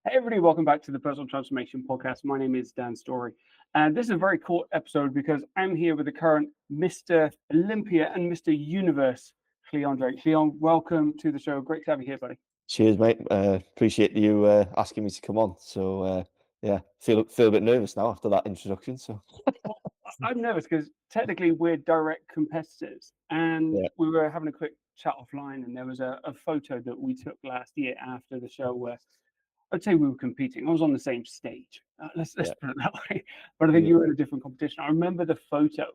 Hey everybody, welcome back to the Personal Transformation Podcast. My name is Dan Storey, and this is a very cool episode because I'm here with the current Mr Olympia and Mr Universe, Llion Drake. Llion, welcome to the show. Great to have you here, buddy. Cheers, mate. Appreciate you asking me to come on. So yeah, feel a bit nervous now after that introduction. So Well, I'm nervous because technically we're direct competitors, and yeah, we were having a quick chat offline, and there was a photo that we took last year after the show where I'd say we were competing. I was on the same stage. Let's yeah, put it that way. But I think yeah, you were in a different competition. I remember the photo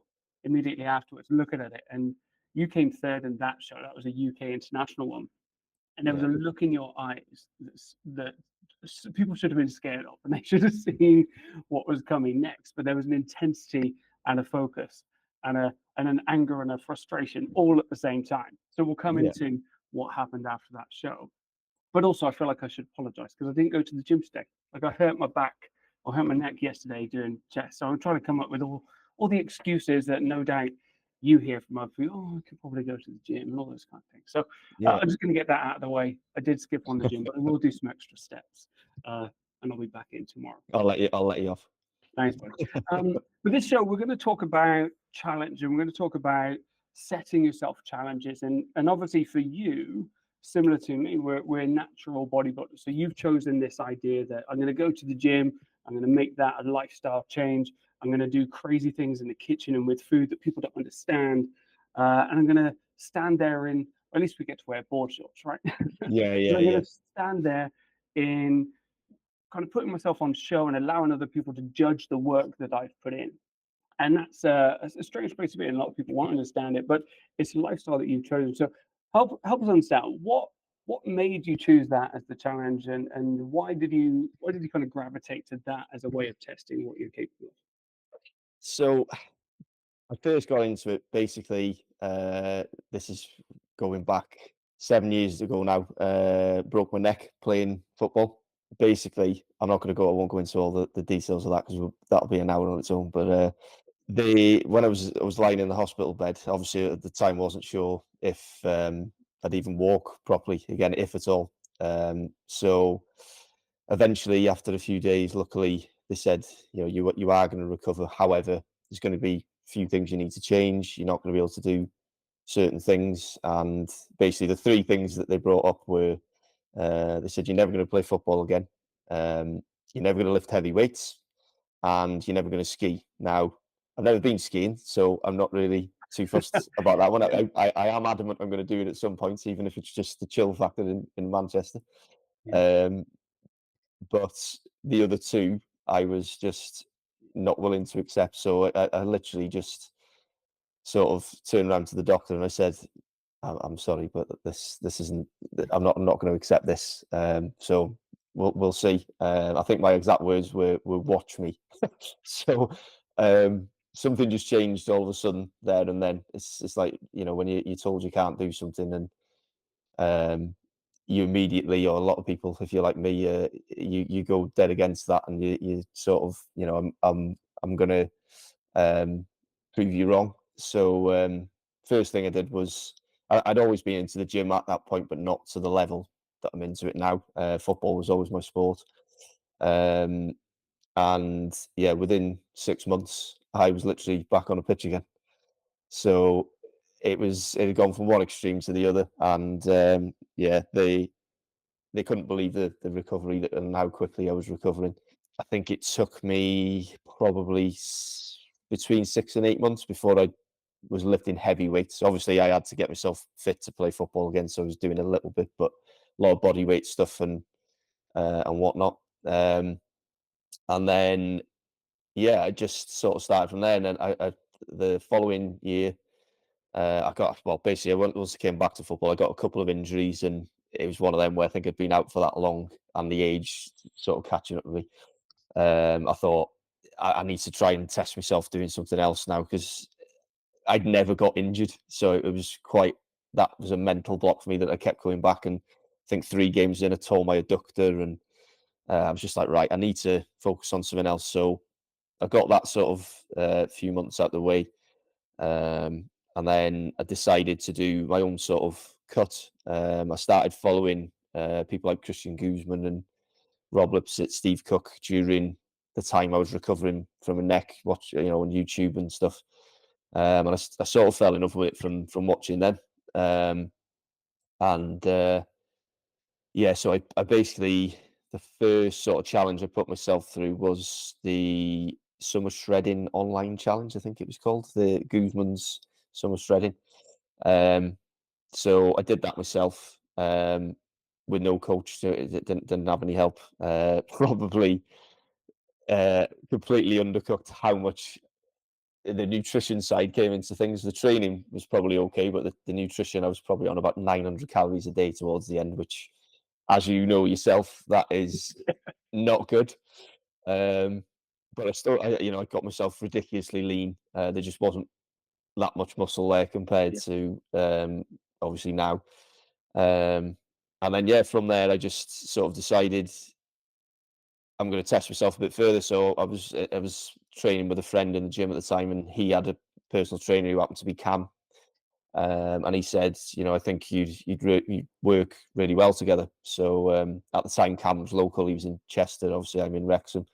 immediately afterwards, looking at it, and you came third in that show. That was a UK international one, and there was yeah, a look in your eyes that people should have been scared of, and they should have seen what was coming next. But there was an intensity and a focus, and an anger and a frustration all at the same time. So we'll come yeah, into what happened after that show. But also, I feel like I should apologize because I didn't go to the gym today. Like I hurt my back or hurt my neck yesterday doing chest. So I'm trying to come up with all the excuses that no doubt you hear from other people. Oh, I could probably go to the gym and all those kind of things. So yeah. I'm just going to get that out of the way. I did skip on the gym, but I will do some extra steps, and I'll be back in tomorrow. I'll let you off. Thanks, buddy. With this show, we're going to talk about challenge, and we're going to talk about setting yourself challenges. And obviously, for you, similar to me, we're natural bodybuilders. So you've chosen this idea that I'm going to go to the gym, I'm going to make that a lifestyle change. I'm going to do crazy things in the kitchen and with food that people don't understand. And I'm going to stand there in, or at least we get to wear board shorts, right? Yeah, But yeah, I'm going yeah, to stand there in kind of putting myself on show and allowing other people to judge the work that I've put in. And that's a strange place to be, and a lot of people won't understand it, but it's a lifestyle that you've chosen. So help us understand what made you choose that as the challenge, and why did you kind of gravitate to that as a way of testing what you're capable of? So I first got into it basically. This is going back 7 years ago now. Broke my neck playing football. Basically, I'm not going to go. I won't go into all the details of that because that'll be an hour on its own. But they when I was lying in the hospital bed, obviously at the time wasn't sure if I'd even walk properly again, if at all. So eventually, after a few days, luckily they said, you are going to recover. However, there's going to be a few things you need to change. You're not going to be able to do certain things, and basically the three things that they brought up were they said you're never going to play football again, you're never going to lift heavy weights, and you're never going to ski. Now, I've never been skiing, so I'm not really too fussed about that one. Yeah, I am adamant I'm going to do it at some point, even if it's just the chill factor in Manchester. yeah, Um, but the other two, I was just not willing to accept. So I literally just sort of turned around to the doctor and I said, I'm sorry, but this isn't. I'm not going to accept this. So we'll see. I think my exact words were "watch me." So something just changed all of a sudden there and then. It's like when you're told you can't do something and you immediately, or a lot of people, if you're like me, you go dead against that and you sort of I'm gonna um, prove you wrong. So first thing I did was I'd always been into the gym at that point, but not to the level that I'm into it now. Football was always my sport, um, and yeah, within 6 months, I was literally back on a pitch again. So it had gone from one extreme to the other, and yeah, they couldn't believe the recovery and how quickly I was recovering. I think it took me probably between 6 and 8 months before I was lifting heavy weights. Obviously, I had to get myself fit to play football again, so I was doing a little bit, but a lot of body weight stuff and whatnot. And then yeah, I just sort of started from there. And then the following year, I got basically once I came back to football, I got a couple of injuries, and it was one of them where I think I'd been out for that long, and the age sort of catching up with me. I thought I need to try and test myself doing something else now because I'd never got injured, so it was that was a mental block for me that I kept going back. And I think 3 games in, I tore my adductor, and I was just like, right, I need to focus on something else. So I got that sort of few months out of the way. And then I decided to do my own sort of cut. I started following people like Christian Guzman and Rob Lipsett, Steve Cook during the time I was recovering from a neck, watch on YouTube and stuff. And I sort of fell in love with it from watching them. And yeah, so I basically, the first sort of challenge I put myself through was the summer shredding online challenge. I think it was called the Guzman's summer shredding. So I did that myself, with no coach. So it didn't have any help. Probably completely undercooked how much the nutrition side came into things. The training was probably okay, but the nutrition, I was probably on about 900 calories a day towards the end, which, as you know yourself, that is not good. But I got myself ridiculously lean. There just wasn't that much muscle there compared Yeah. to obviously now. And then yeah, from there I just sort of decided I'm going to test myself a bit further. So I was training with a friend in the gym at the time, and he had a personal trainer who happened to be Cam. And he said, I think you'd work really well together. So at the time, Cam was local. He was in Chester. Obviously, I'm in Wrexham.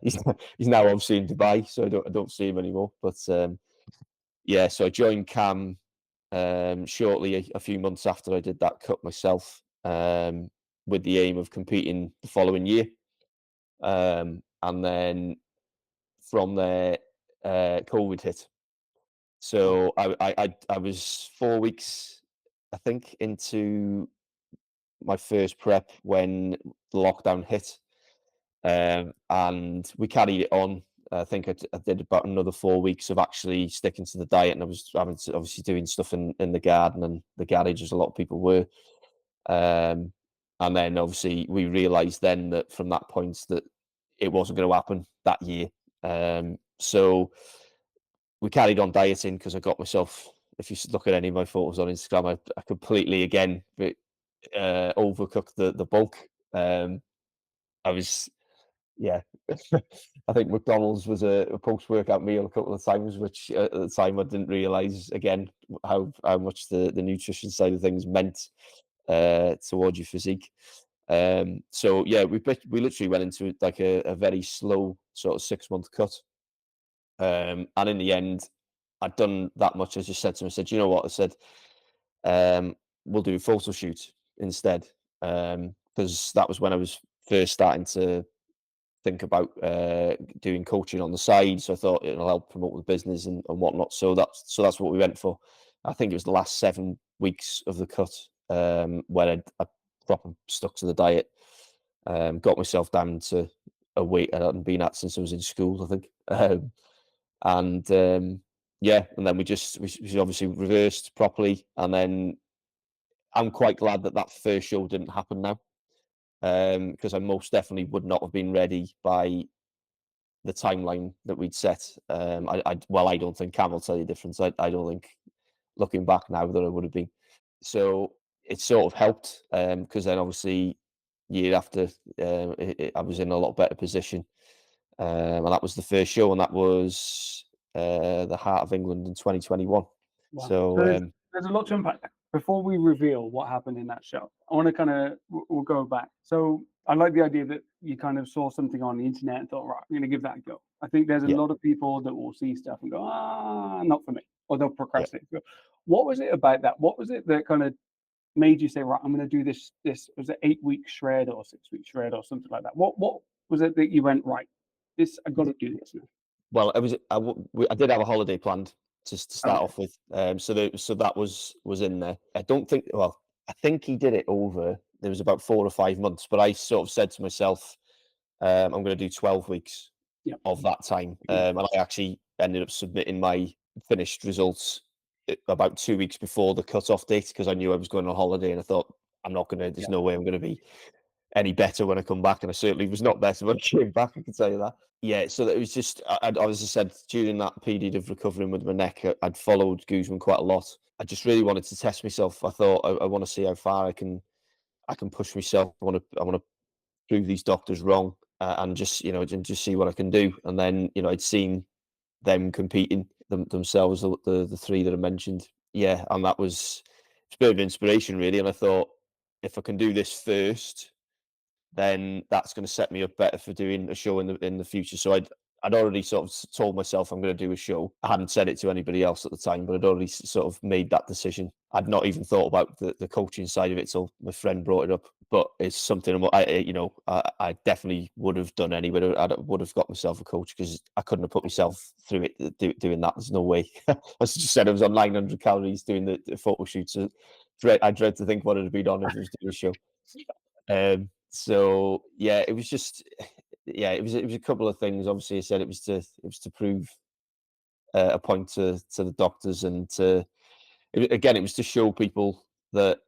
He's now obviously in Dubai, so I don't see him anymore. But yeah, so I joined Cam shortly, a few months after I did that cut myself, with the aim of competing the following year. And then from there, COVID hit. Oh, So I was 4 weeks, I think, into my first prep when the lockdown hit, and we carried it on. I think I did about another 4 weeks of actually sticking to the diet, and I was having to, obviously, doing stuff in the garden and the garage, as a lot of people were. Um, and then obviously we realised then that from that point that it wasn't going to happen that year. So we carried on dieting because I got myself. If you look at any of my photos on Instagram, I completely again overcooked the bulk. I was yeah. I think McDonald's was a post-workout meal a couple of times, which at the time I didn't realise again how much the nutrition side of things meant towards your physique. So yeah, we literally went into like a very slow sort of 6 month cut. And in the end, I'd done that much. I just said to him, I said, you know what? I said, we'll do a photo shoot instead. Because that was when I was first starting to think about doing coaching on the side. So I thought it'll help promote the business and whatnot. So that's what we went for. I think it was the last 7 weeks of the cut, where I proper stuck to the diet. Got myself down to a weight I hadn't been at since I was in school, I think. And yeah, and then we obviously reversed properly, and then I'm quite glad that first show didn't happen now, because I most definitely would not have been ready by the timeline that we'd set. I don't think Cam will tell you difference. I don't think, looking back now, that I would have been. So it sort of helped, because then obviously year after, I was in a lot better position. And that was the first show, and that was the Heart of England in 2021. wow. So So there's a lot to unpack there. Before we reveal what happened in that show, I want to kind of we'll go back. So I like the idea that you kind of saw something on the internet and thought, right, I'm going to give that a go. I think there's a yeah, lot of people that will see stuff and go, not for me, or they'll yeah. procrastinate. So what was it about that? What was it that kind of made you say, right, I'm going to do this was it 8 week shred or 6 week shred or something like that? What was it that you went, right, this I got to do this now? Well, I did have a holiday planned just to start Okay. off with. So that was in there. I don't think. Well, I think he did it over. There was about 4 or 5 months, but I sort of said to myself, I'm going to do 12 weeks Yeah. of that time. Yeah. And I actually ended up submitting my finished results about 2 weeks before the cut-off date, because I knew I was going on holiday, and I thought, I'm not going to. There's Yeah. no way I'm going to be any better when I come back, and I certainly was not better when I came back. I can tell you that. Yeah, so that it was just, as I said, during that period of recovering with my neck, I'd followed Guzman quite a lot. I just really wanted to test myself. I thought I want to see how far I can push myself. I want to prove these doctors wrong, and just and just see what I can do. And then I'd seen them competing themselves, the three that I mentioned. Yeah, and that was it's a bit of inspiration really. And I thought, if I can do this first, then that's going to set me up better for doing a show in the future. So I'd already sort of told myself I'm going to do a show. I hadn't said it to anybody else at the time, but I'd already sort of made that decision. I'd not even thought about the coaching side of it till my friend brought it up. But it's something I definitely would have done anyway. I would have got myself a coach because I couldn't have put myself through it doing that. There's no way. As I just said, I was on 900 calories doing the photo shoot. So I dread to think what it'd have been on if it was doing a show. So yeah, it was just it was a couple of things. Obviously, I said it was to prove a point to the doctors, and it was to show people that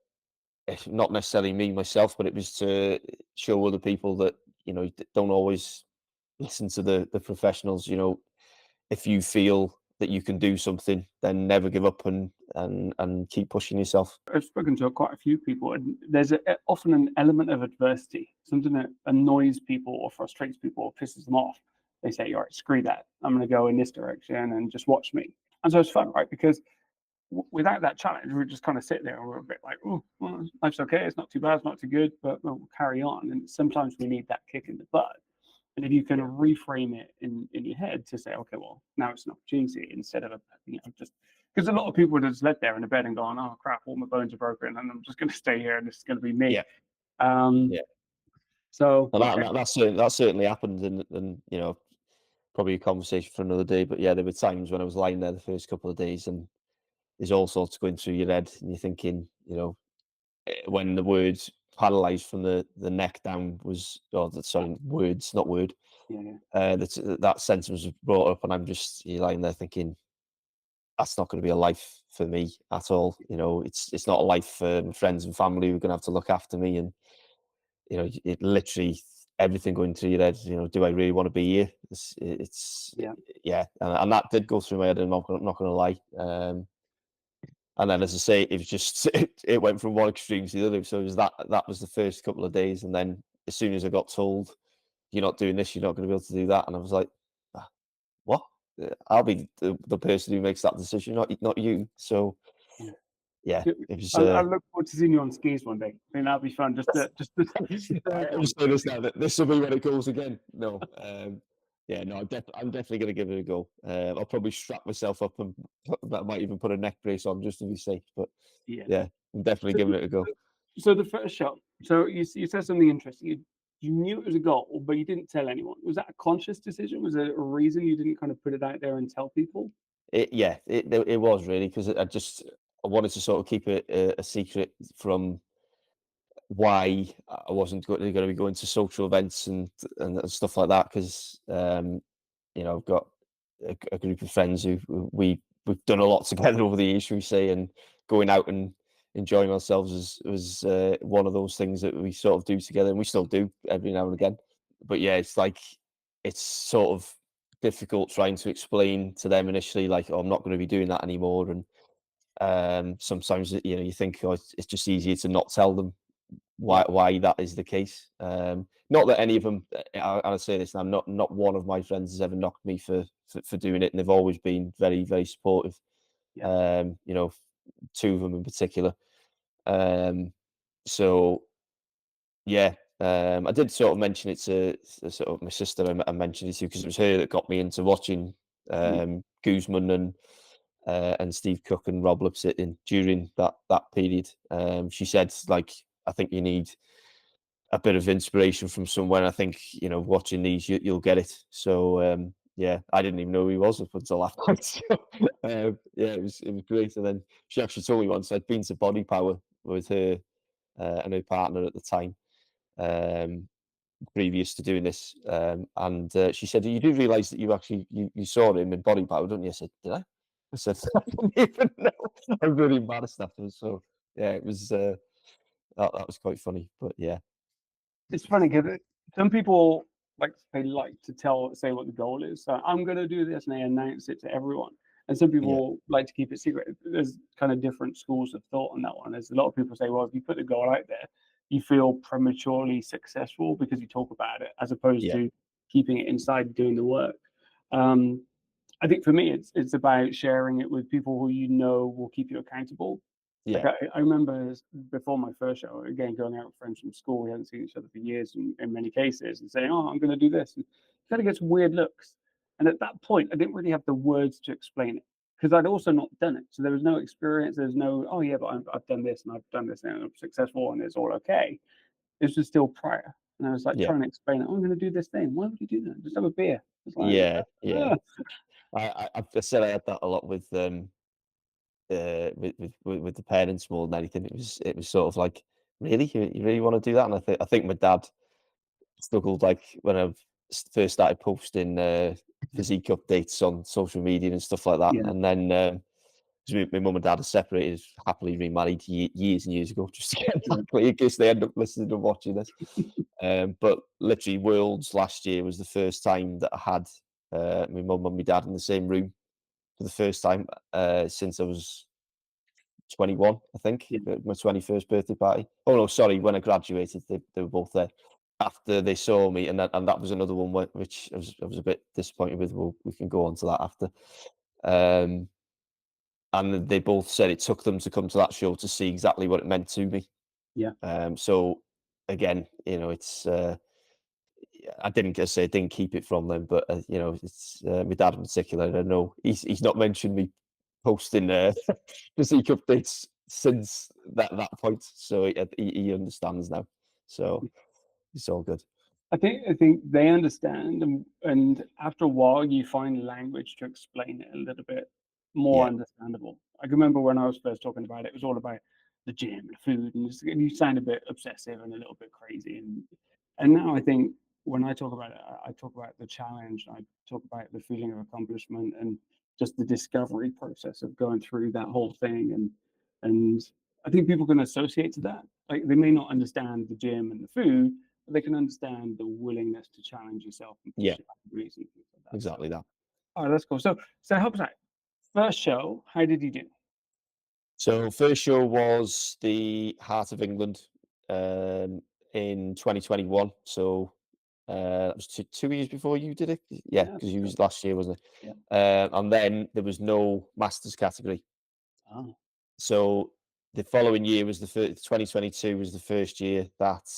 not necessarily me myself, but it was to show other people that don't always listen to the professionals. If you feel that you can do something, then never give up and keep pushing yourself. I've spoken to quite a few people, and there's often an element of adversity, something that annoys people or frustrates people or pisses them off. They say, "All right, screw that. I'm going to go in this direction and just watch me." And so it's fun, right? Because without that challenge, we just kind of sit there and we're a bit like, "Oh, well, life's okay. It's not too bad. It's not too good, but we'll carry on." And sometimes we need that kick in the butt. And if you can reframe it in your head to say, okay, well, now it's an opportunity instead of just because a lot of people would have just left there in the bed and gone, oh crap, all my bones are broken, and I'm just going to stay here, and this is going to be me. Yeah, Um, yeah. so Well, okay, that certainly happened, and probably a conversation for another day. But yeah, there were times when I was lying there the first couple of days, and there's all sorts going through your head, and you're thinking, when the words paralyzed from the neck down was, sorry, words, not word. yeah, yeah, That sentence was brought up, and you're lying there thinking, that's not going to be a life for me at all. It's not a life for my friends and family who are going to have to look after me, and it literally everything going through your head. Do I really want to be here? It's yeah. yeah, and that did go through my head. I'm not going to lie. And then, as I say, it was just it went from one extreme to the other. So it was that was the first couple of days, and then as soon as I got told, "You're not doing this, you're not going to be able to do that," and I was like, "Ah, "What? I'll be the person who makes that decision, not you." So Yeah. yeah, it was. I look forward to seeing you on skis one day. I think that'd be fun. I was saying this now that this will be when it goes again. No, yeah, no, I'm definitely going to give it a go. I'll probably strap myself up and I might even put a neck brace on just to be safe. But yeah. yeah, I'm definitely giving it a go. So the first shot. So you said something interesting. You knew it was a goal, but you didn't tell anyone. Was that a conscious decision? Was there a reason you didn't kind of put it out there and tell people? It was really because I wanted to sort of keep it a secret from why I wasn't going to be going to social events and stuff like that because I've got a group of friends who we've done a lot together over the years, shall we say, and going out and enjoying ourselves was one of those things that we sort of do together, and we still do every now and again. But yeah, it's sort of difficult trying to explain to them initially, like, oh, I'm not going to be doing that anymore, and sometimes you think, oh, it's just easier to not tell them Yeah, why that is the case. Not that any of them, I'll say this now, not one of my friends has ever knocked me for doing it, and they've always been very, very supportive. yeah. Two of them in particular. So yeah, I did sort of mention it to sort of my sister. I mentioned it to because it was her that got me into watching Mm, Guzman and Steve Cook and Rob Lipsett in during that period. She said, like, I think you need a bit of inspiration from somewhere. I think watching these, you'll get it. So yeah, I didn't even know who he was up until that point. So, yeah, it was great. And then she actually told me once I'd been to Body Power with her and her partner at the time. Previous to doing this, and she said, "You do realise that you saw him in Body Power, don't you?" I said, "Did I?" I said, "I didn't even know." I'm really embarrassed afterwards. So yeah, it was that was quite funny, but yeah, it's funny because some people like to say what the goal is. So I'm going to do this, and they announce it to everyone. And some yeah, people like to keep it secret. There's kind of different schools of thought on that one. There's a lot of people say, well, if you put the goal out there, you feel prematurely successful because you talk about it, as opposed yeah, to keeping it inside, doing the work. Um, I think for me, it's about sharing it with people who will keep you accountable. Like Yeah. I remember before my first show, again going out with friends from school, we hadn't seen each other for years in many cases, and saying, "Oh, I'm going to do this," and kind of gets weird looks. And at that point, I didn't really have the words to explain it because I'd also not done it, so there was no experience. There's no, "Oh yeah, but I've done this and I've done this and I'm successful and it's all okay." This was still prior, and I was like Yeah. trying to explain it. "Oh, I'm going to do this thing. Why would you do that? Just have a beer." It's like, Yeah. Yeah. "Ah." I said I had that a lot with the parents more than anything. It was sort of like, really, you really want to do that? And I think my dad struggled like when I first started posting physique updates on social media and stuff like that. Yeah, And then 'cause my mum and dad are separated, happily remarried years and years ago, just to get yeah, that clear, in case they end up listening and watching this. But literally, Worlds last year was the first time that I had my mum and my dad in the same room for the first time since I was 21, I think, yeah. my 21st birthday party. Oh no, sorry, when I graduated, they were both there. After they saw me, and that was another one which I was a bit disappointed with. We can go on to that after. Um, and they both said it took them to come to that show to see exactly what it meant to me. Yeah. So again, it's I didn't I say I didn't keep it from them, but it's my dad in particular. I know he's not mentioned me posting physique updates since that point, so he understands now. So it's all good. I think they understand, and after a while, you find language to explain it a little bit more Yeah, understandable. I can remember when I was first talking about it, it was all about the gym, the food, and you sound a bit obsessive and a little bit crazy. And now I think when I talk about it, I talk about the challenge. I talk about the feeling of accomplishment and just the discovery process of going through that whole thing. And I think people can associate to that. Like they may not understand the gym and the food, but they can understand the willingness to challenge yourself and yeah, push your boundaries and things like that. So, exactly that. oh, that's cool. So help us out. First show, how did you do? So first show was the Heart of England um, in 2021. So that was two years before you did it. Yeah, Yeah, I because think you so. was last year, wasn't it? Yeah. And then there was no masters category. Oh, So the following year was 2022 was the first year that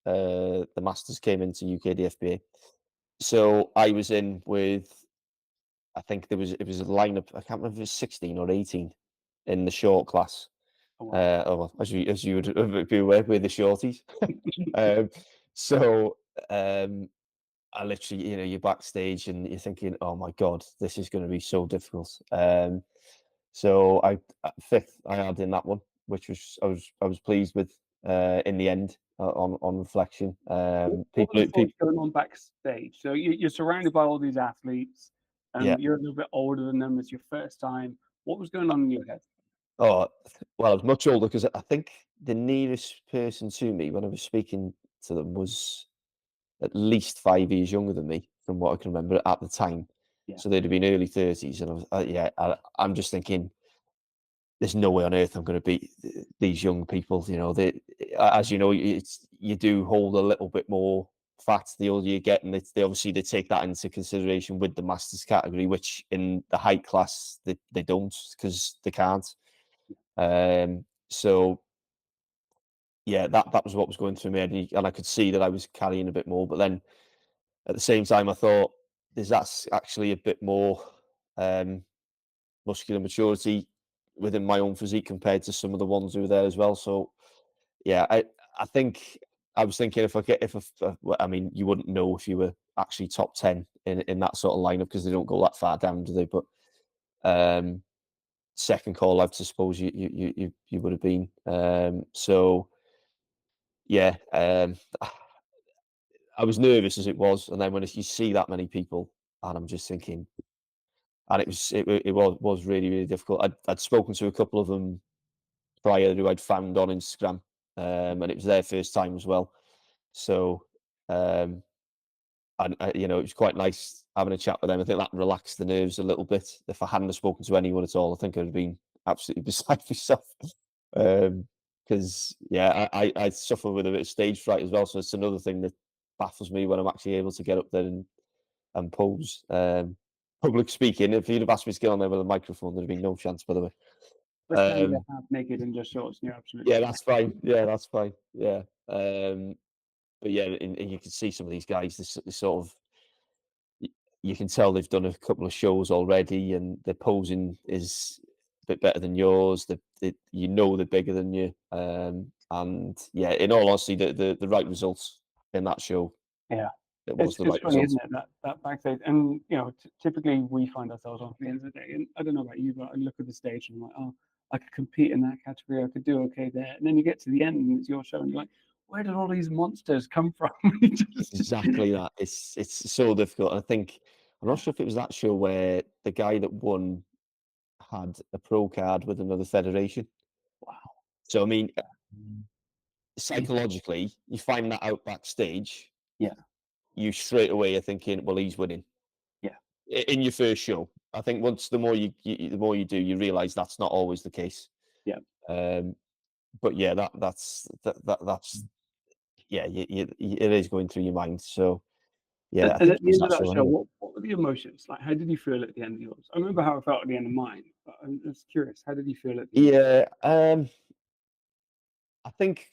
the masters came into UKDFBA. So I was in with, I think it was a lineup. I can't remember if it was 16 or 18 in the short class. oh wow. Well, as you would be aware, we're the shorties. um, so um, I literally, you're backstage and you're thinking, "Oh my god, this is going to be so difficult." So fifth I had in that one, which I was pleased with in the end on reflection. What were the People, thoughts going on backstage? So you're surrounded by all these athletes, yeah. you're a little bit older than them. It's your first time. What was going on in your head? Oh, well, I was much older because I think the nearest person to me when I was speaking to them was at least 5 years younger than me, from what I can remember at the time. Yeah, So they'd have been early 30s, and I was, yeah, I'm just thinking, there's no way on earth I'm going to beat these young people. As you know, you do hold a little bit more fat the older you get, and they obviously they take that into consideration with the masters category, which in the height class they don't because they can't. So yeah, that was what was going through my head, and I could see that I was carrying a bit more, but then at the same time, I thought there's that's actually a bit more um, muscular maturity within my own physique compared to some of the ones who were there as well. So yeah, I think I was thinking well, I mean, you wouldn't know if you were actually top 10 in that sort of lineup because they don't go that far down, do they? But um, second call out, I suppose you would have been. So yeah, I was nervous as it was, and then when you see that many people, and I'm just thinking, and it was really really difficult. I'd spoken to a couple of them prior who I'd found on Instagram, and it was their first time as well. So, um, and it was quite nice having a chat with them. I think that relaxed the nerves a little bit. If I hadn't have spoken to anyone at all, I think I'd have been absolutely beside myself. Because yeah, I suffer with a bit of stage fright as well. So it's another thing that baffles me when I'm actually able to get up there and pose. Public speaking, if you'd have asked me to get on there with a microphone, there'd have been no chance, by the way. Let's say you're Um, half naked and just shorts, and you're absolutely yeah, fine. that's fine. Yeah, that's fine. Yeah. But yeah, and you can see some of these guys. This sort of y- you can tell they've done a couple of shows already, and their posing is a bit better than yours. You know they're bigger than you. And yeah, in all honesty, the right results in that show. Yeah. It was It's the it's right funny, results. isn't it, that backstage and, typically we find ourselves on the end of the day, and I don't know about you, but I look at the stage and I'm like, "Oh, I could compete in that category, I could do okay there." And then you get to the end and it's your show and you're like, "Where did all these monsters come from?" You just Exactly that. It's so difficult. And I think I'm not sure if it was that show where the guy that won had a pro card with another federation. wow. So I mean, Mm. psychologically, you find that out backstage, Yeah, you straight away are thinking, well, he's winning yeah. in your first show. I think once the more the more you do, you realize that's not always the case. Yeah. Um, but yeah, that's yeah, it is going through your mind. So And yeah, I and think at it the was end of that that show show, anyway. what were the emotions? Like, how did you feel at the end of yours? I remember how I felt at the end of mine, but I'm just curious, how did you feel at the end? Yeah, I think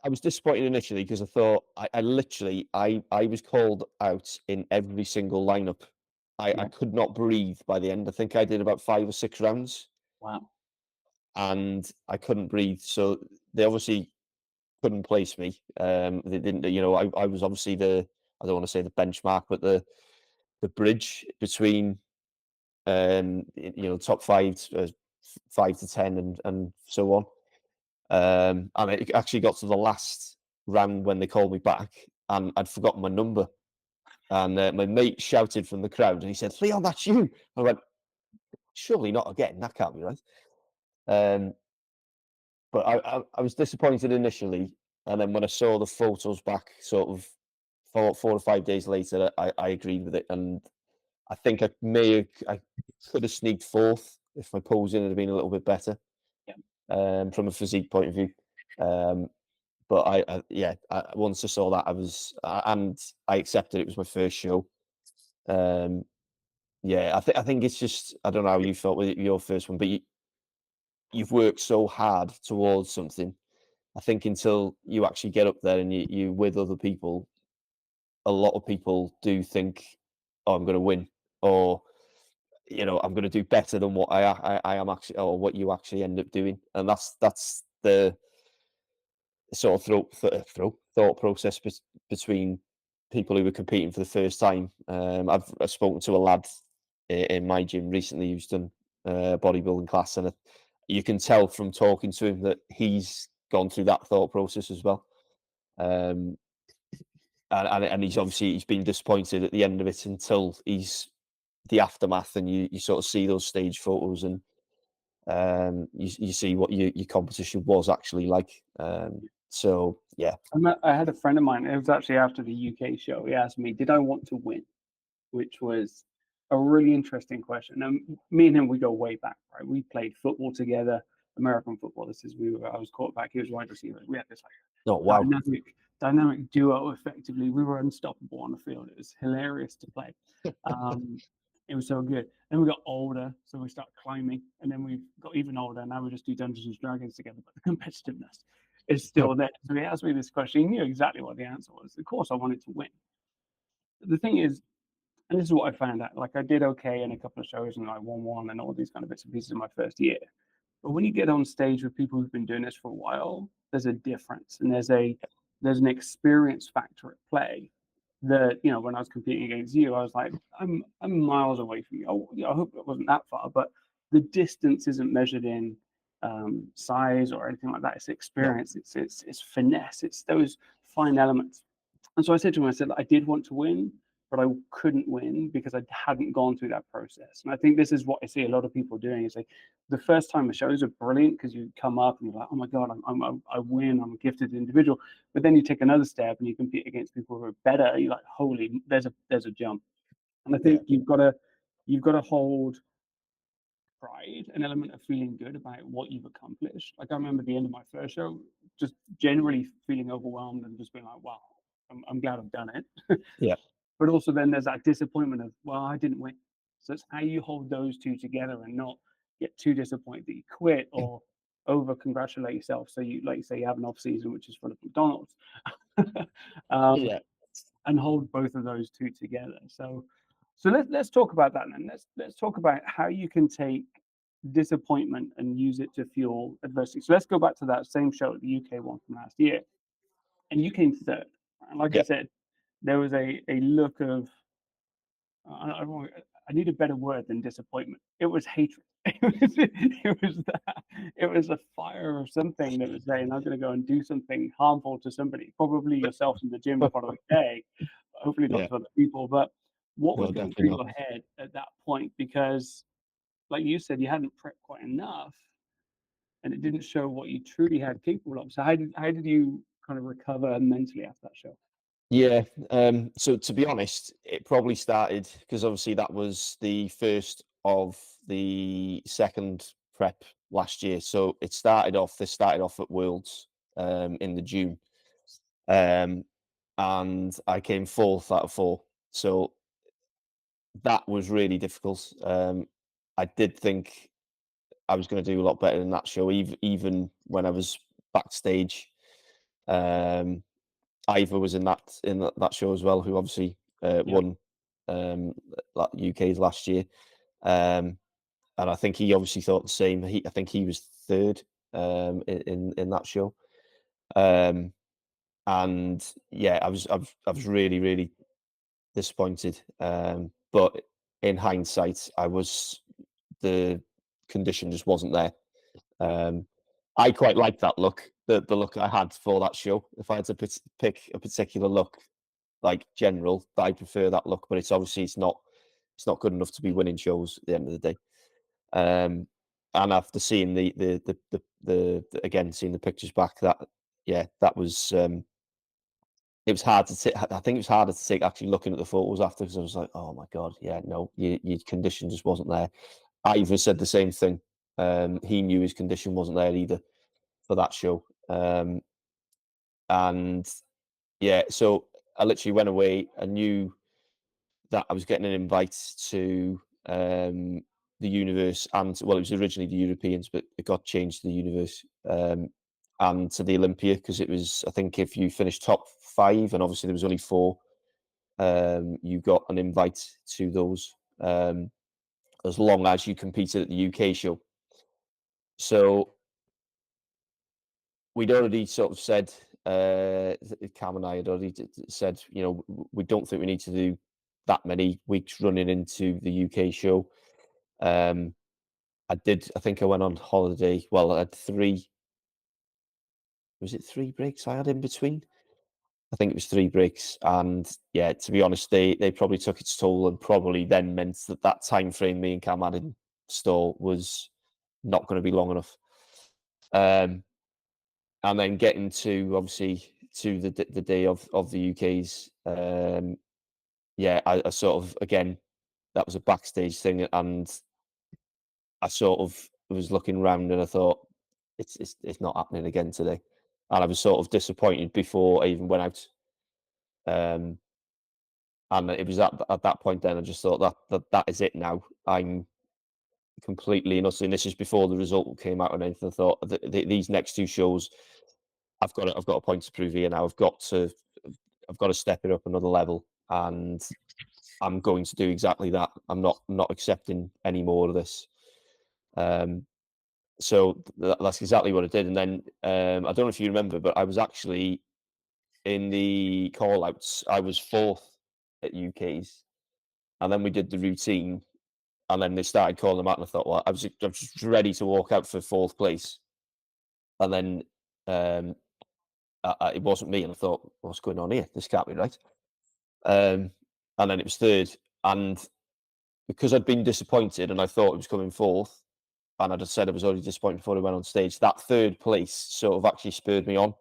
I was disappointed initially because I thought I literally I was called out in every single lineup. I Yeah. could not breathe by the end. I think I did about 5 or 6 rounds Wow. and I couldn't breathe. So they obviously couldn't place me. They didn't, I was obviously I don't want to say the benchmark, but the bridge between top five, 5 to 10, and so on. And it actually got to the last round when they called me back, and I'd forgotten my number. And my mate shouted from the crowd, and he said, "Leon, that's you." I went, "Surely not again. That can't be right." Um, but I was disappointed initially, and then when I saw the photos back, sort of 4 or 5 days later, I agreed with it, and I think I could have sneaked fourth if my posing had been a little bit better, Yeah. from a physique point of view. Um, But yeah, once I saw that, and I accepted it was my first show. Um, yeah, I think it's just I don't know how you felt with your first one, but you've worked so hard towards something. I think until you actually get up there and you with other people, a lot of people do think, "Oh, I'm going to win," or I'm going to do better than what I am actually, or what you actually end up doing, and that's the sort of thought process between people who were competing for the first time. I've spoken to a lad in my gym recently who's done bodybuilding class, and you can tell from talking to him that he's gone through that thought process as well. Um, and he's been disappointed at the end of it until he's the aftermath, and you sort of see those stage photos, and you see what your competition was actually like. So yeah, I had a friend of mine, it was actually after the UK show, he asked me, "Did I want to win?" Which was a really interesting question. And me and him, we go way back, right? We played football together, American football. I was quarterback, he was wide receiver. We had this oh like wow, dynamic duo effectively. We were unstoppable on the field. It was hilarious to play. Um, it was so good. Then we got older, so we started climbing, and then we got even older. Now we just do Dungeons and Dragons together, but the competitiveness is still there. So he asked me this question. He knew exactly what the answer was. Of course, I wanted to win. The thing is, and this is what I found out. Like I did okay in a couple of shows and I won one and all these kind of bits and pieces in my first year. But when you get on stage with people who've been doing this for a while, there's a difference and there's an experience factor at play that, when I was competing against you, I was like, I'm miles away from you. I hope it wasn't that far, but the distance isn't measured in size or anything like that. It's no, experience, it's finesse, it's those fine elements. And so I said to him, I said, I did want to win, but I couldn't win because I hadn't gone through that process. And I think this is what I see a lot of people doing is like the first time the shows are brilliant because you come up and you're like, oh my God, I win, I'm a gifted individual. But then you take another step and you compete against people who are better. You're like, holy, there's a jump. And I yeah, think you've got to hold pride, an element of feeling good about what you've accomplished. Like I remember the end of my first show, just generally feeling overwhelmed and just being like, wow, I'm glad I've done it. yeah, But also then there's that disappointment of, well, I didn't win. So it's how you hold those two together and not get too disappointed that you quit, or over congratulate yourself. So you, like you say, you have an off season which is full of McDonald's, um, Yeah. and hold both of those two together. So let's talk about that then. Let's talk about how you can take disappointment and use it to fuel adversity. So let's go back to that same show, the UK one from last year, and you came third. And like I Yeah. said, there was a look of I need a better word than disappointment. It was hatred. It was that. It was a fire or something that was saying, "I'm going to go and do something harmful to somebody, probably yourself in the gym the following day. Hopefully not Yeah. to other people." But what No, was going definitely through not. your head at that point? Because, like you said, you hadn't prepped quite enough, and it didn't show what you truly had capable of. So how did you kind of recover mentally after that show? Yeah. So to be honest, it probably started because obviously that was the first of the second prep last year. So it started off. This started off at Worlds in the June, um, and I came fourth out of four. So that was really difficult. I did think I was going to do a lot better than that show, even when I was backstage. Um, Ivor was in that show as well, who obviously Yeah, won UK's last year, um, and I think he obviously thought the same. I think he was third in that show, um, and yeah, I was really really disappointed. But in hindsight, the condition just wasn't there. Um, I quite like that look, the look I had for that show. If I had to pick a particular look, like general, I prefer that look. But it's not good enough to be winning shows at the end of the day. And after seeing again seeing the pictures back, that was it was hard to take. I think it was harder to take actually looking at the photos after because I was like, oh my god, yeah, no, your condition just wasn't there. Ivor said the same thing. He knew his condition wasn't there either for that show. And yeah, so I literally went away. I knew that I was getting an invite to the Universe, and well, it was originally the Europeans, but it got changed to the Universe, and to the Olympia because it was. I think if you finished top five, and obviously there was only four, you got an invite to those as long as you competed at the UK show. So we'd already sort of said, Cam and I had already said, we don't think we need to do that many weeks running into the UK show. I think I went on holiday. Well, I had was it 3 breaks I had in between? I think it was 3 breaks. And yeah, to be honest, they probably took its toll and probably then meant that time frame me and Cam had in store was not going to be long enough. And then getting to obviously to the day of the UK's, yeah, I sort of again that was a backstage thing, and I sort of was looking around and I thought it's not happening again today, and I was sort of disappointed before I even went out. Um, and it was at that point then I just thought that is it now. I'm completely and utterly, and this is before the result came out and anything. I thought these next two shows, I've got a point to prove here now. I've got to step it up another level, and I'm going to do exactly that. I'm not accepting any more of this. So that's exactly what I did. And then I don't know if you remember, but I was actually in the call outs. I was fourth at UK's, and then we did the routine, and then they started calling them out, and I thought, well, I was just ready to walk out for fourth place, and then um, it wasn't me, and I thought, what's going on here? This can't be right. Um, and then it was third, and because I'd been disappointed and I thought it was coming fourth, and I'd said I was already disappointed before I went on stage, that third place sort of actually spurred me on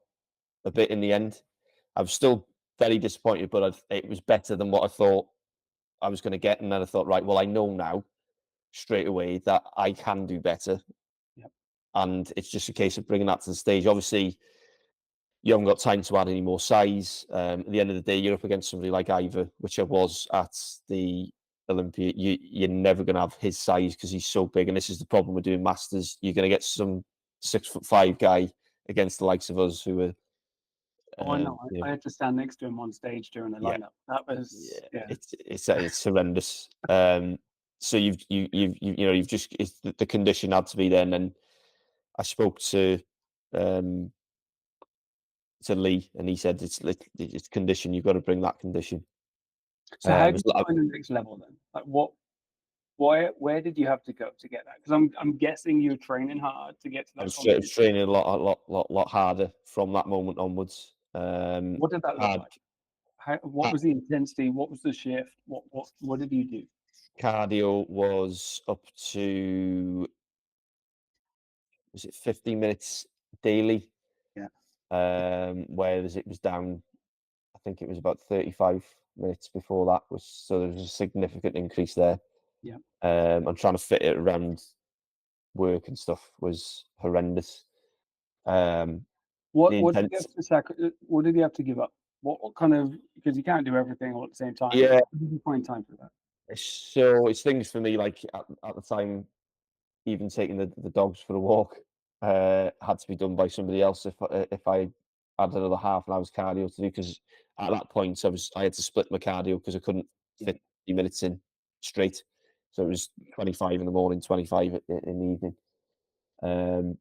a bit in the end. I was still very disappointed, but it was better than what I thought I was going to get. And then I thought, right, well, I know now straight away that I can do better. yeah, And it's just a case of bringing that to the stage. Obviously, you haven't got time to add any more size. At the end of the day, you're up against somebody like Ivor, which I was at the Olympia, you're never going to have his size because he's so big. And this is the problem with doing masters. You're going to get some 6'5" guy against the likes of us who are, Oh, I know. you know, I had to stand next to him on stage during the yeah, lineup. That yeah, was yeah. it's horrendous. So you've just the condition had to be there. And then I spoke um to Lee, and he said it's condition. You've got to bring that condition. So how did It's you like, find the next level then? Like what where did you have to go to get that? Because I'm guessing you're training hard to get to that I was competition. training a lot harder from that moment onwards. What did that look Hard, like? How what ha- was the intensity? What was the shift? What did you do? cardio was up to, was it 50 minutes daily? Yeah, Whereas it was down, I think it was about 35 minutes before that. Was so there was a significant increase there. yeah. And trying to fit it around work and stuff was horrendous. Um, the What did you intense, have to what did you have to give up? What kind of because you can't do everything all at the same time. yeah. Where did you find time for that? So it's things for me like at the time, even taking the dogs for a walk had to be done by somebody else if I had another half an hour's cardio to do, because at that point I had to split my cardio because I couldn't Yeah, fit 50 minutes in straight. So it was 25 in the morning, 25 in the evening. Um,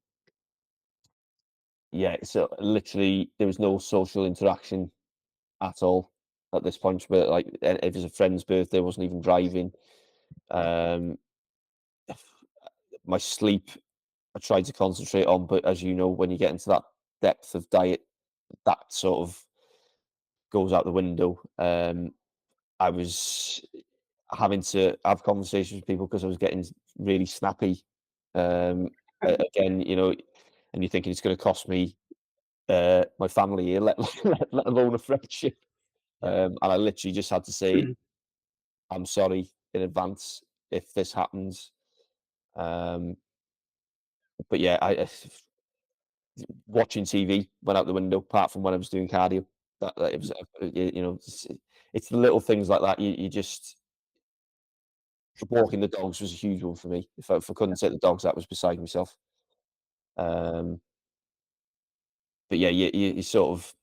yeah, so literally there was no social interaction at all at this point. But like if it was a friend's birthday, I wasn't even driving. Um, my sleep I tried to concentrate on, but as you know, when you get into that depth of diet, that sort of goes out the window. I was having to have conversations with people because I was getting really snappy. Again, and you're thinking it's going to cost me my family here, let alone a friendship. yeah, And I literally just had to say, "I'm sorry in advance if this happens." Um, but yeah, watching TV went out the window, apart from when I was doing cardio. That it was, it's the little things like that. You just walking the dogs was a huge one for me. If I couldn't take the dogs, that was beside myself. Um, but yeah, you sort of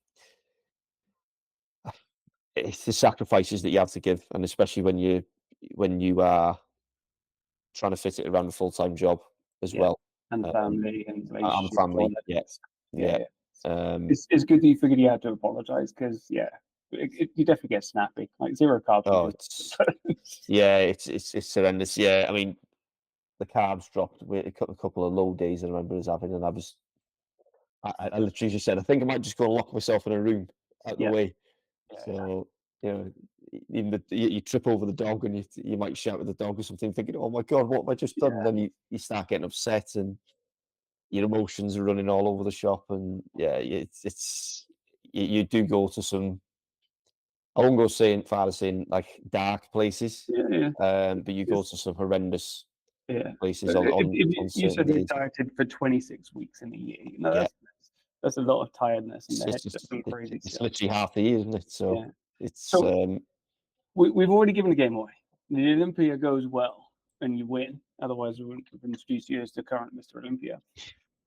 it's the sacrifices that you have to give, and especially when you are trying to fit it around a full time job as yeah. well. And Um, family and and relationships, all family, that yeah, kind of stuff. Yeah, yeah. yeah. Um, It's good that you figured you had to apologize because yeah, you definitely get snappy. Like zero carbs would oh, do it's that. yeah, it's horrendous. Yeah, I mean, the carbs dropped with a couple of low days I remember us having, and I literally just said, "I think I might just go and lock myself in a room out the Yeah, way." yeah, So, even you trip over the dog and you might shout at the dog or something, thinking, "Oh my God, what have I just done?" And yeah, then you start getting upset and your emotions are running all over the shop. And yeah, you do go to some, I won't go saying far as saying like dark places, yeah, yeah. but you go It's to some horrendous yeah. places But on if on you certain said you days. dieted for 26 weeks in a year, Yeah. that's a lot of tiredness and It's the head it's just just going crazy it's still. literally half the year, isn't it? So Yeah. it's, So we've already given the game away. The Olympia goes well and you win. Otherwise, we wouldn't have introduced you as the current Mr. Olympia.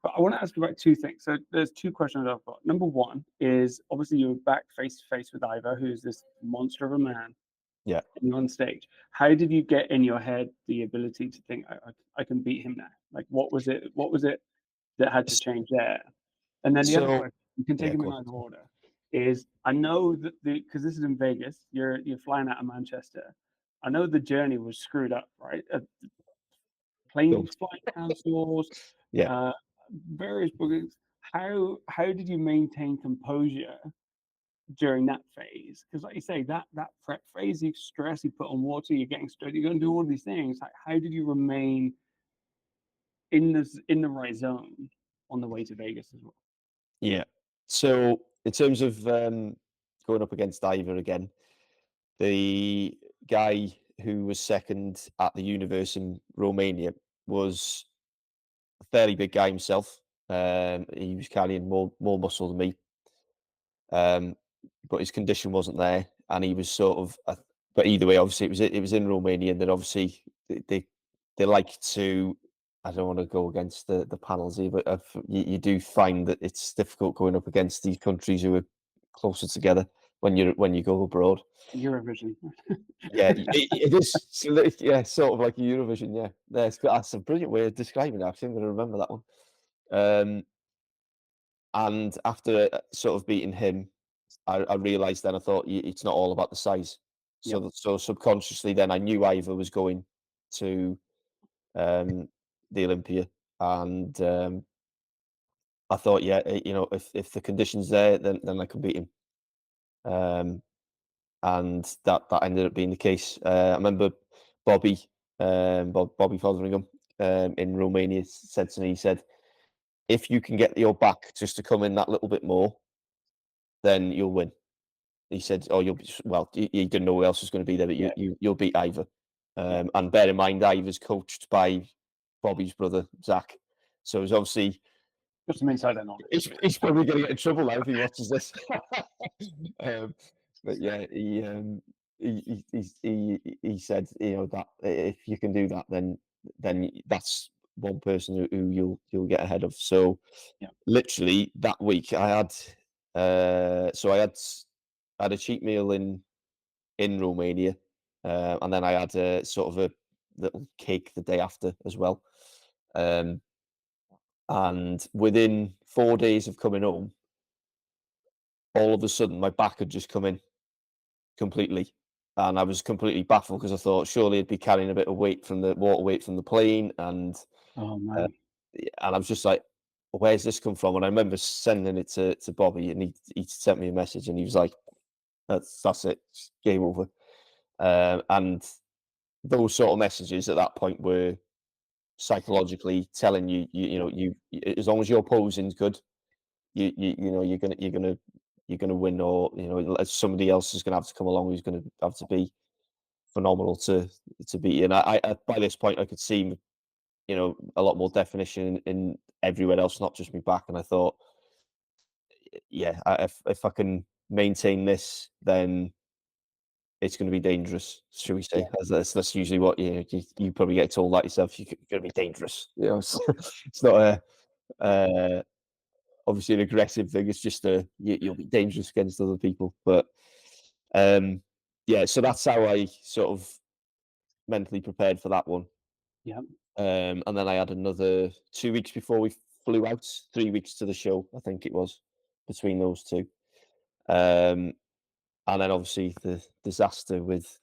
But I want to ask you about two things. So there's two questions I've got. Number one is obviously you're back face to face with Ivo, who's this monster of a man, yeah. and you're on stage. How did you get in your head the ability to think I can beat him now? Like what was it? What was it that had to S change there? And then the other so question, you can take yeah, them go in on. either order. Is I know that because this is in Vegas, you're flying out of Manchester. I know the journey was screwed up, right? Plane Go. flight cancels, Yeah. uh, various bookings. How did you maintain composure during that phase? Because like you say, that prep phase, you stress, you put on water, you're getting straight, you're going to do all these things. Like how did you remain in the right zone on the way to Vegas as well? Yeah. So in terms of going up against Ivor again, the guy who was second at the Universe in Romania was a fairly big guy himself. He was carrying more muscle than me, um, but his condition wasn't there, and he was sort of but either way, obviously it was in Romania, and then obviously they like to. I don't want to go against the panels here, but you do find that it's difficult going up against these countries who are closer together when you go abroad. Eurovision. Yeah, it is. Yeah, sort of like Eurovision. Yeah, that's a brilliant way of describing it. Actually, I'm going to remember that one. Um, and after sort of beating him, I realised then I thought it's not all about the size. Yep. So subconsciously, then I knew Ivor was going to um, the Olympia, and I thought, yeah, if the conditions there, then I could beat him. Um, and that ended up being the case. I remember Bobby, Bobby Fotheringham, in Romania said to me, he said, if you can get your back just to come in that little bit more, then you'll win. He said, "Oh, you'll be well." He didn't know who else was going to be there, but Yeah. you'll beat Ivor. Yeah. And bear in mind, Ivor's coached by Bobby's brother Zach, so it's obviously Just some insider knowledge. he's probably going to get in trouble now if he watches this. um, but yeah, he said, that if you can do that, then that's one person who you'll get ahead of. So Yeah. literally that week, I had I had a cheat meal in Romania, and then I had a sort of a little cake the day after as well. And within 4 days of coming home, all of a sudden my back had just come in completely, and I was completely baffled because I thought surely I'd be carrying a bit of weight from the water weight from the plane, Oh uh, man. and I was just like, "Where's this come from?" And I remember sending it to Bobby, and he sent me a message, and he was like, "That's it, it's game over." And those sort of messages at that point were psychologically telling you, Yeah. as long as your posing's good, you're gonna win, or somebody else is gonna have to come along who's gonna have to be phenomenal to beat you. And I by this point I could see a lot more definition in everywhere else, not just me back. And I thought, yeah, if I can maintain this, then it's going to be dangerous, should we Yeah. say? That's usually what you probably get told that yourself. You're going to be dangerous. It's not obviously an aggressive thing. It's just you'll be dangerous against other people. But yeah, so that's how I sort of mentally prepared for that one. Yeah. And then I had another 2 weeks before we flew out, 3 weeks to the show, I think it was, between those two. And then obviously the disaster with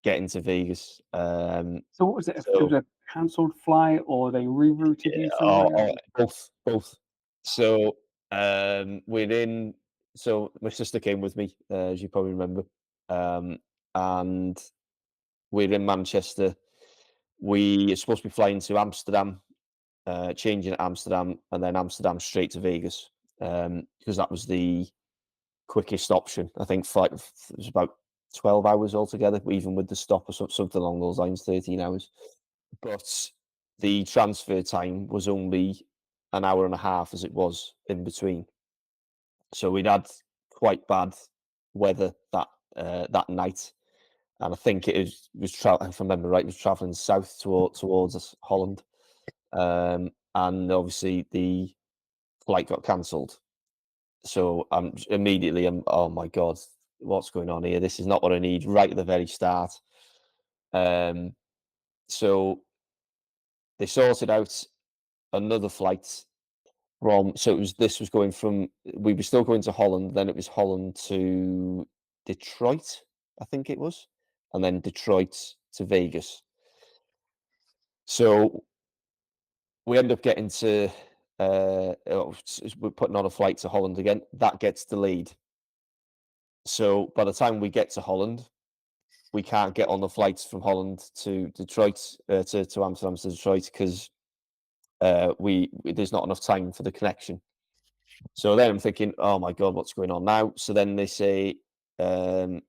getting to Vegas. So what was it? It was So a cancelled flight, or they rerouted you somewhere? both. So we're in. So my sister came with me, as you probably remember, and we're in Manchester. We are supposed to be flying to Amsterdam, changing at Amsterdam, and then Amsterdam straight to Vegas, because that was the quickest option. I think flight it was about 12 hours altogether, even with the stop or something along those lines, 13 hours. But the transfer time was only an hour and a half as it was in between. So we'd had quite bad weather that night, and I think if I remember right, it was travelling south towards Holland, and obviously the flight got cancelled. So oh my god, what's going on here? This is not what I need right at the very start. Um, so they sorted out another flight so this was going from, we were still going to Holland, then it was Holland to Detroit, I think it was, and then Detroit to Vegas. So we end up getting to we're putting on a flight to Holland again. That gets delayed. So by the time we get to Holland, we can't get on the flights from Holland to Detroit, to Amsterdam to Detroit, because there's not enough time for the connection. So then I'm thinking, oh my god, what's going on now? So then they say, so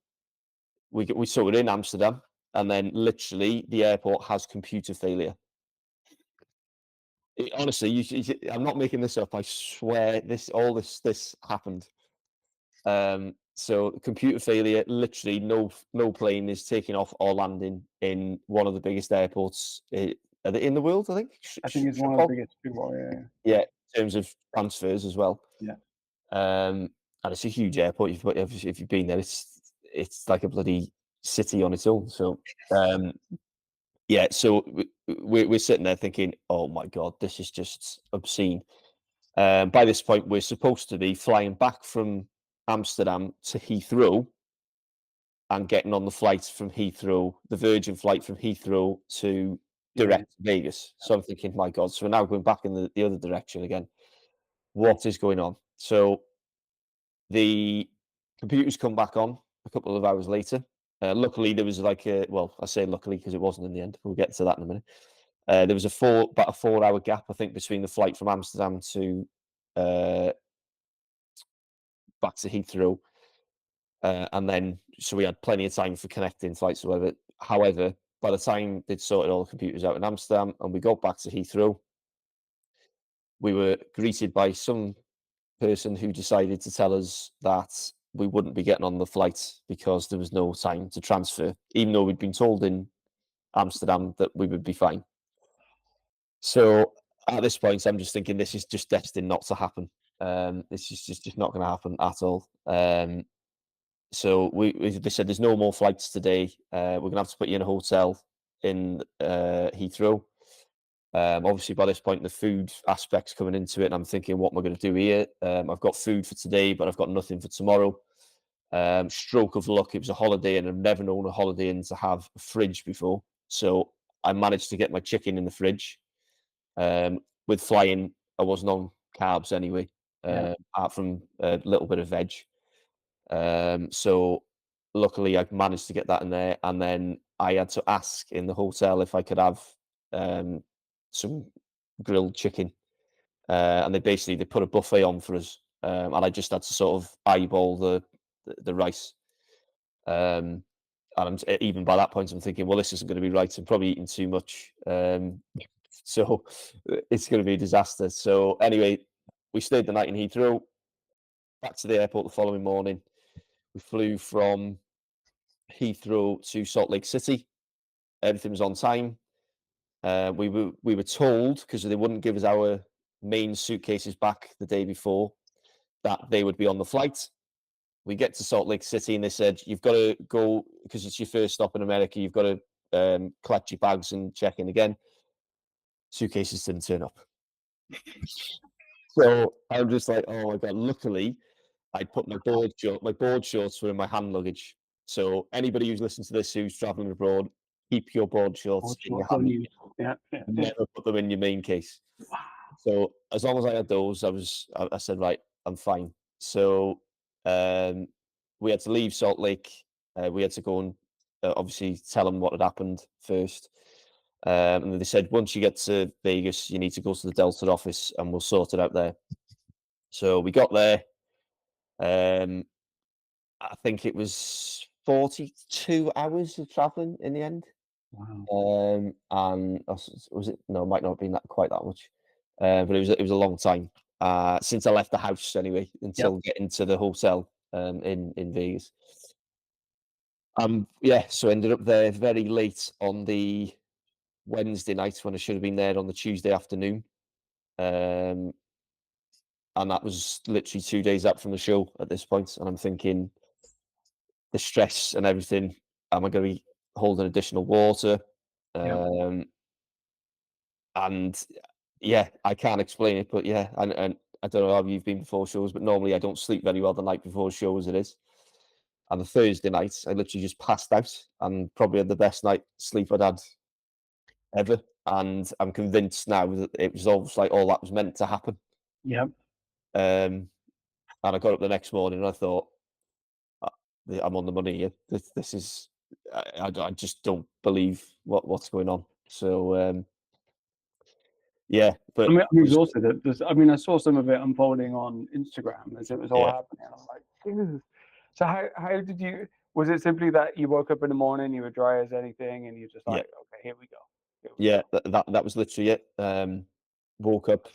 we're in Amsterdam, and then literally the airport has computer failure. Honestly, I'm not making this up. I swear this happened. So computer failure, literally no plane is taking off or landing in one of the biggest airports are they in the world, I think. I think it's one of the Schiphol? biggest too. Oh, yeah, Yeah, in terms of transfers as well. yeah, And it's a huge airport. If you've been there, it's like a bloody city on its own. So um, yeah, so we're sitting there thinking, oh my god, this is just obscene. By this point, we're supposed to be flying back from Amsterdam to Heathrow and getting on the flight from Heathrow, the Virgin flight from Heathrow to yeah, direct to Vegas. So I'm thinking, my God, so we're now going back in the other direction again. What is going on? So the computers come back on a couple of hours later. Luckily, there was like well, I say luckily because it wasn't in the end. We'll get to that in a minute. There was about a 4 hour gap, I think, between the flight from Amsterdam to uh, back to Heathrow. And then, so we had plenty of time for connecting flights or whatever. However, by the time they'd sorted all the computers out in Amsterdam and we got back to Heathrow, we were greeted by some person who decided to tell us that we wouldn't be getting on the flight because there was no time to transfer, even though we'd been told in Amsterdam that we would be fine. So at this point, I'm just thinking this is just destined not to happen. This is just not going to happen at all. So they said there's no more flights today. We're gonna have to put you in a hotel in Heathrow. Obviously, by this point, the food aspect's coming into it, and I'm thinking, what am I going to do here? I've got food for today, but I've got nothing for tomorrow. Stroke of luck, it was a holiday, and I've never known a holiday inn to have a fridge before. So I managed to get my chicken in the fridge. With flying, I wasn't on carbs anyway, yeah, apart from a little bit of veg. So luckily I managed to get that in there, and then I had to ask in the hotel if I could have um, some grilled chicken, and they put a buffet on for us, and I just had to sort of eyeball the rice. Um, and even by that point, I'm thinking, well, this isn't going to be right. I'm probably eating too much, so it's going to be a disaster. So anyway, we stayed the night in Heathrow. Back to the airport the following morning. We flew from Heathrow to Salt Lake City. Everything was on time. We were told, because they wouldn't give us our main suitcases back the day before, that they would be on the flight. We get to Salt Lake City and they said, you've got to go, because it's your first stop in America, you've got to collect your bags and check in again. Suitcases didn't turn up. So I'm just like, oh my God, luckily I'd put my board shorts were in my hand luggage. So anybody who's listening to this who's traveling abroad, keep your board all shorts in your shorts on hand. you. Yeah, yeah, yeah. Never put them in your main case. So as long as I had those, I said, right, I'm fine. So um, we had to leave Salt Lake. We had to go and obviously tell them what had happened first. And then they said, once you get to Vegas, you need to go to the Delta office and we'll sort it out there. So we got there. Um, I think it was 42 hours of traveling in the end. Wow. And was it? No, it might not have been that quite that much, but it was a long time since I left the house anyway Yep. until getting to the hotel in Vegas. Yeah, so ended up there very late on the Wednesday night when I should have been there on the Tuesday afternoon, and that was literally 2 days up from the show at this point, and I'm thinking the stress and everything. Am I going to be holding additional water? Yep. Um, and yeah, I can't explain it, but yeah, and I don't know how you've been before shows, but normally I don't sleep very well the night before a show as it is. And the Thursday night, I literally just passed out and probably had the best night sleep I'd had ever. And I'm convinced now that it was almost like all that was meant to happen. Yep. And I got up the next morning and I thought, "Uh, I'm on the money here. This is, I just don't believe what's going on." So yeah, but I'm was exhausted. I mean, I saw some of it unfolding on Instagram as it was all yeah, happening. I'm like, "Ew." So how did you? Was it simply that you woke up in the morning, you were dry as anything, and you're just yeah. like, okay, here we go, here we Yeah, go. that was literally it. Woke up.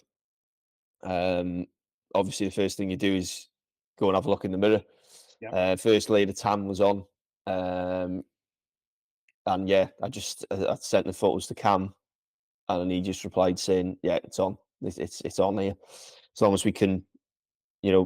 Um, Obviously, the first thing you do is go and have a look in the mirror. Yeah. First layer of tan was on, um, and yeah, I sent the photos to Cam, and he just replied saying, "Yeah, it's on. It's on here. As long as we can,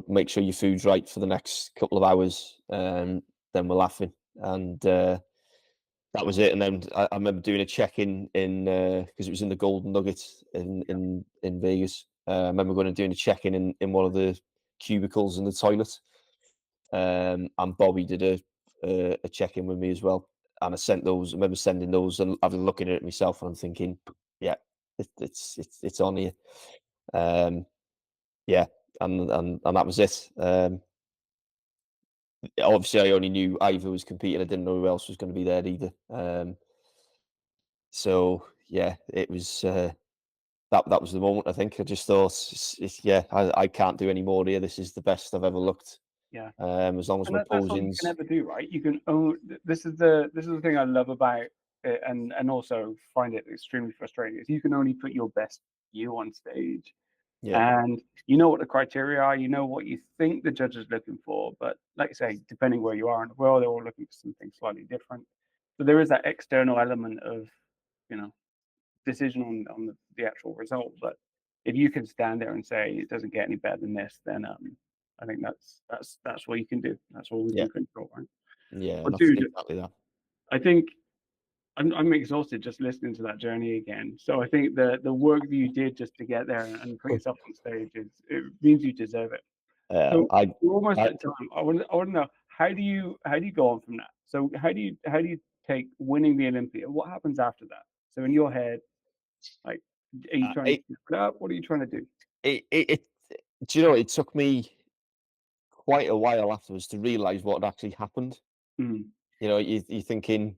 make sure your food's right for the next couple of hours, then we're laughing." And that was it. And then I remember doing a check-in in because it was in the Golden Nugget in Vegas. I remember going and doing a check-in in one of the cubicles in the toilet. And Bobby did a check-in with me as well. And I sent those. I remember sending those and having looking at it myself, and I'm thinking, yeah, it's on here. Um, yeah, and that was it. Obviously, I only knew Ivor was competing. I didn't know who else was going to be there either. So yeah, it was that was the moment. I think I just thought, yeah, I can't do any more here. This is the best I've ever looked. Yeah. As long as And my that's all you can posing's, ever do, right? You can own. This is the thing I love about it, and also find it extremely frustrating is you can only put your best you on stage, yeah, and you know what the criteria are, you know what you think the judge is looking for, but like I say, depending where you are in the world, they're all looking for something slightly different. So there is that external element of, you know, decision on the actual result. But if you can stand there and say it doesn't get any better than this, then I think that's what you can do. That's all we yeah, can control, right? yeah, Well, that's dude, exactly that. I think I'm exhausted just listening to that journey again. So I think the work that you did just to get there and put yourself on stage is it means you deserve it. Uh, So I, we're almost I, at time. I want to know how do you go on from that? So how do you take winning the Olympia? What happens after that? So in your head, like, are you trying to it, keep it up? What are you trying to do? it, do you know, it took me quite a while afterwards to realize what had actually happened. Mm, You're thinking,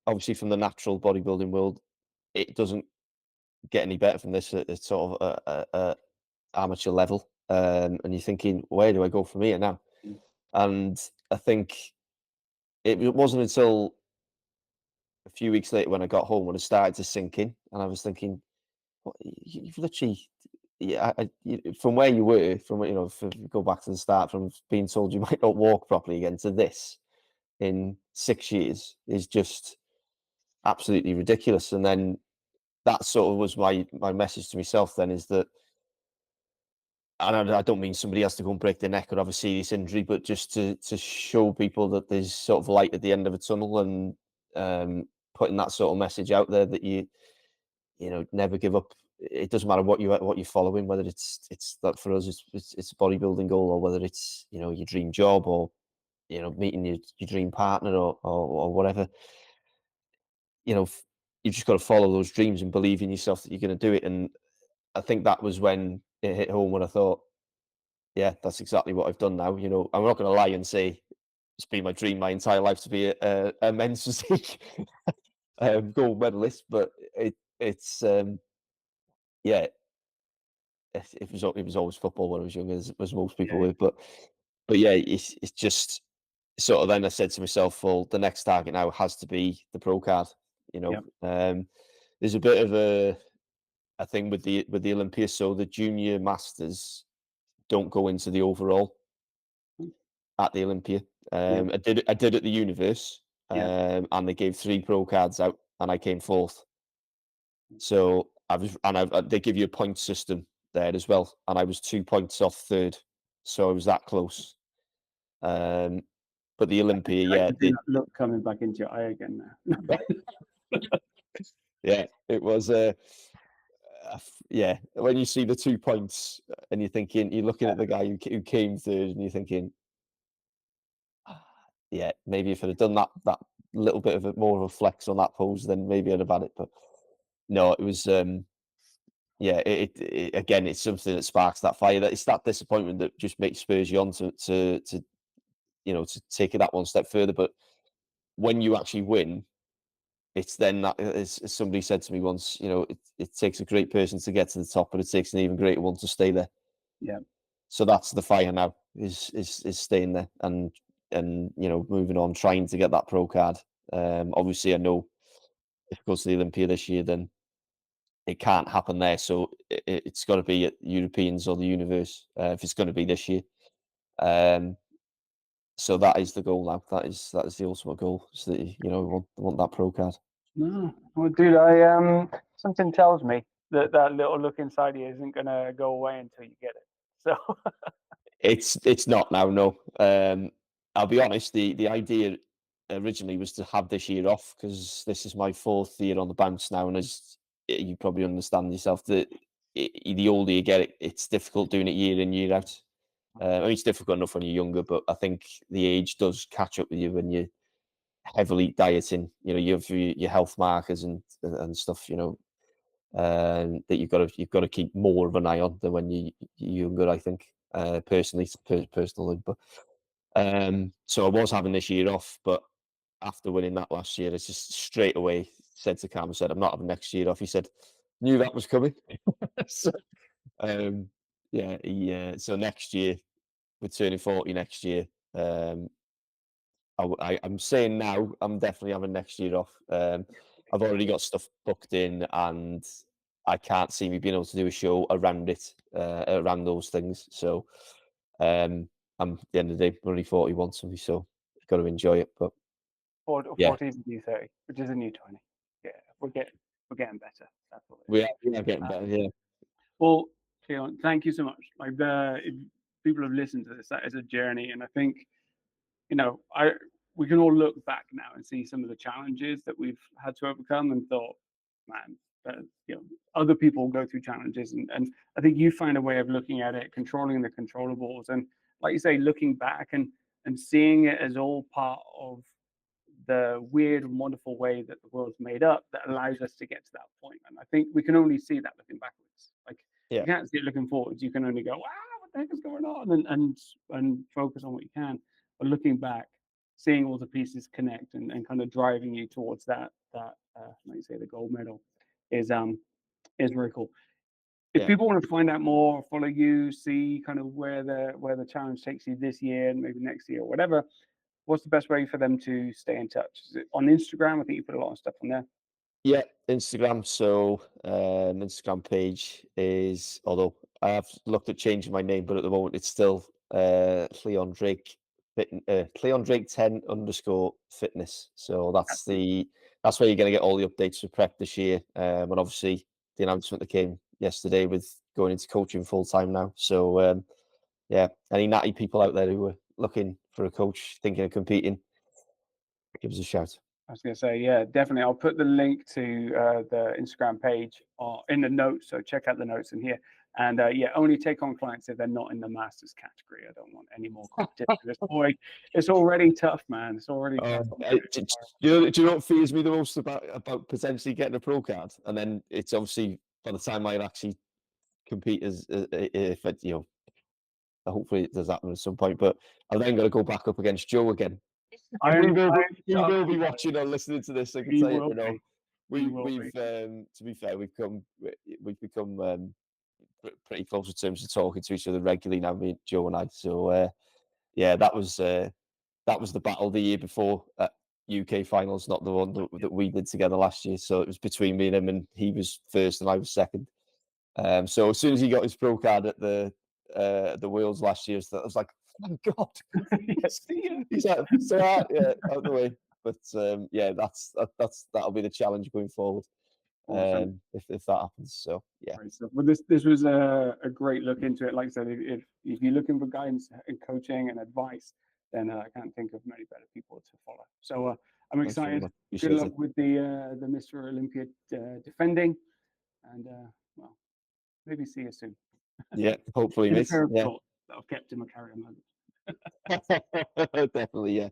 obviously, from the natural bodybuilding world, it doesn't get any better from this at sort of a amateur level. And you're thinking, where do I go from here now? mm, And I think it wasn't until a few weeks later when I got home when it started to sink in, and I was thinking, what, you've literally, yeah, from where you were, from if you go back to the start, from being told you might not walk properly again to this in 6 years is just absolutely ridiculous. And then that sort of was my message to myself then is that, and I don't mean somebody has to go and break their neck or have a serious injury, but just to show people that there's sort of light at the end of a tunnel, and putting that sort of message out there that never give up. It doesn't matter what you're following, whether it's that for us it's a bodybuilding goal, or whether it's your dream job, or meeting your dream partner, or whatever. You've just got to follow those dreams and believe in yourself that you're going to do it. And I think that was when it hit home, when I thought, yeah, that's exactly what I've done now. I'm not going to lie and say it's been my dream my entire life to be a men's physique gold medalist, but it's yeah, it was always football when I was young, as most people yeah, were. But yeah, it's just sort of, then I said to myself, well, the next target now has to be the pro card. yeah, There's a bit of a thing with the Olympia, so the junior masters don't go into the overall mm, at the Olympia. yeah, I did at the Universe, yeah. and they gave 3 pro cards out, and I came fourth. So they give you a point system there as well, and I was 2 points off third, so I was that close. Um, but the Olympia, I yeah, can see that look coming back into your eye again now. yeah, it was. Yeah, when you see the 2 points, and you're looking at the guy who came third, and you're thinking, "Ah, yeah, maybe if I'd have done that little bit of more of a flex on that pose, then maybe I'd have had it." But no, it was. Yeah, again, it's something that sparks that fire. That it's that disappointment that just makes spurs you on to take it that one step further. But when you actually win, it's then that, as somebody said to me once, it takes a great person to get to the top, but it takes an even greater one to stay there. Yeah, So that's the fire now, is staying there, and moving on, trying to get that pro card. Obviously, I know if it goes to the Olympia this year, then it can't happen there. So it's got to be at Europeans or the Universe, if it's going to be this year. Um, So that is the goal now. That is the ultimate goal. So that you know want that pro card. No, well, dude, I something tells me that that little look inside you isn't gonna go away until you get it. So It's not now. No, I'll be honest. The idea originally was to have this year off because this is my fourth year on the bounce now, and as you probably understand yourself, that the older you get, it's difficult doing it year in year out. I mean, it's difficult enough when you're younger, but I think the age does catch up with you when you're heavily dieting. You know, you have your health markers and stuff. You know, that you've got to keep more of an eye on than when you're younger. I think personally, it's personal, but so I was having this year off, but after winning that last year, it's just straight away said to Cam, I said, I'm not having next year off. He said, knew that was coming. So, um, yeah, so next year, we're turning 40 next year. I'm saying now, I'm definitely having next year off. I've already got stuff booked in, and I can't see me being able to do a show around it, around those things. So, I'm at the end of the day, I'm only 41 something, so you've got to enjoy it. But yeah, 40 is a new 30, which is a new 20. Yeah, we're getting better. That's all it is. we are getting better. Yeah, Well, Llion, thank you so much. Like if people have listened to this, that is a journey, and I think I we can all look back now and see some of the challenges that we've had to overcome, and thought, man, that, other people go through challenges, and I think you find a way of looking at it, controlling the controllables, and like you say, looking back and seeing it as all part of the weird and wonderful way that the world's made up that allows us to get to that point. And I think we can only see that looking backwards. Like you yeah, can't see it looking forwards. You can only go, wow, what the heck is going on? And focus on what you can. But looking back, seeing all the pieces connect and kind of driving you towards that like you say, the gold medal is very cool. If yeah. people want to find out more, follow you, see kind of where the challenge takes you this year and maybe next year or whatever, what's the best way for them to stay in touch? Is it on Instagram? I think you put a lot of stuff on there. Yeah, Instagram. So Instagram page is, although I have looked at changing my name, but at the moment it's still Llion Drake Llion Drake 10 underscore fitness. So that's where you're gonna get all the updates for prep this year. And obviously the announcement that came yesterday with going into coaching full time now. So yeah, any natty people out there who are looking for a coach, thinking of competing, give us a shout. I was going to say, yeah, definitely. I'll put the link to the Instagram page in the notes. So check out the notes in here. And yeah, only take on clients if they're not in the masters category. I don't want any more competition. It's already tough, man. It's already tough. Do you know what fears me the most about potentially getting a pro card? And then it's obviously by the time I actually compete if it, hopefully it does happen at some point. But I've then got to go back up against Joe again. I am, I am He will chuffed be about watching or listening to this. I it. can He tell you, will be. He will we've be. to be fair, we've become pretty close in terms of talking to each other regularly now, me, Joe and I. So yeah, that was the battle the year before at UK finals, not the one that we did together last year. So it was between me and him, and he was first and I was second. So as soon as he got his pro card at the Worlds last year, I was like, "Thank God, Yeah, see ya. he's out, so yeah, out the way." But yeah, that'll be the challenge going forward. Awesome. If that happens. So yeah, Great stuff. Well, this was a great look into it. Like I said, if you're looking for guidance and coaching and advice, then I can't think of many better people to follow. So I'm thanks very excited. much. Good Appreciate luck it. with the Mr Olympia defending, and well, maybe see you soon. Yeah, hopefully, In a mate. pair of Yeah, shorts that I've kept in my carry-on luggage. definitely. Yeah.